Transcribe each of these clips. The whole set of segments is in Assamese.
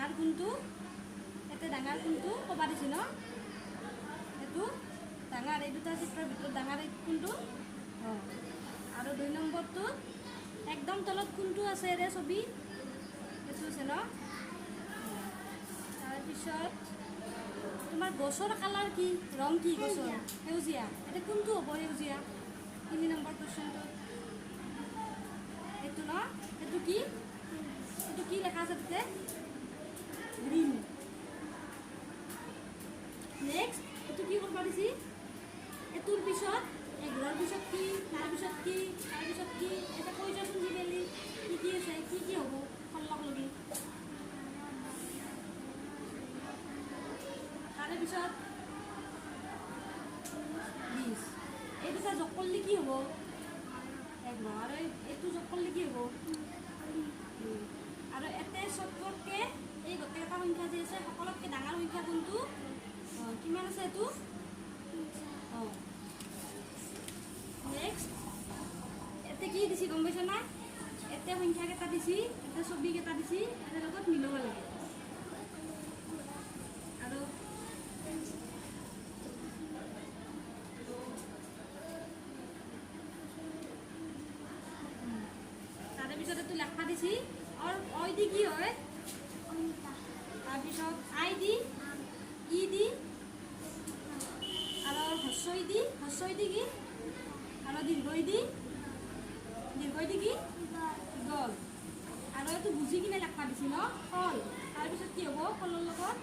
ডাঙৰ কোনটো এতে ডাঙৰ কোনটো ক'বা দিছে ন এইটো ডাঙৰ এই দুটা চিত্ৰৰ ভিতৰত ডাঙৰ এই কোনটো অঁ আৰু 2 নম্বৰটো একদম তলত কোনটো আছে ৰে ছবি এইটো আছে ন তাৰপিছত তোমাৰ গছৰ কালাৰ কি ৰং কি গছৰ সেউজীয়া এতিয়া কোনটো হ'ব সেউজীয়া 3 নম্বৰ কুৱেশ্যনটো এইটো ন এইটো কি লেখা আছে তাতে গ্ৰীণ নেক্সট এইটো কি কৰিব দিছি এইটোৰ পিছত এঘৰৰ পিছত কি তাৰপিছত কি তাৰপিছত কি এটা কৈ যাচোন দি মেলি কি আছে কি হ'ব সল্লক লগি তাৰে পিছত 20 এই দুটা যোগ কৰিলে কি হ'ব 1 আৰু এইটো যোগ কৰিলে কি হ'ব আৰু এতে চবতকে এই গোটেইকেইটা সংখ্যা যে আছে সকলোতকৈ ডাঙৰ সংখ্যা কোনটো কিমান আছে এইটো অঁ নেক্সট এতে কি দিছি গম পাইছা না এতে সংখ্যা কেইটা দিছি এতে ছবি কেইটা দিছি এটাৰ লগত মিলাব লাগে আৰু তাৰে পিছত এইটো লেখা দিছি অই দি কি হয় তাৰপিছত আই দি ই দি আৰু হস্ৰই দি কি আৰু দীৰ্ঘই দি কি গল আৰু এইটো বুজি কিনে লেখা দিছি ন ফল তাৰপিছত কি হ'ব ফলৰ লগত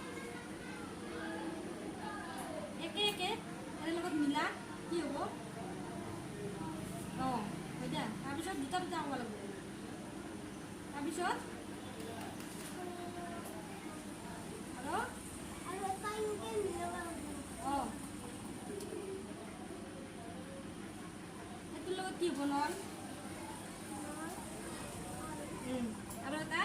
একে ইয়াৰ লগত মিলা কি হ'ব অঁ হয় দিয়া তাৰপিছত দুটা হ'ব লাগিব তাৰপিছত অঁ এইটোৰ লগত কি হ'ব নল আৰু এটা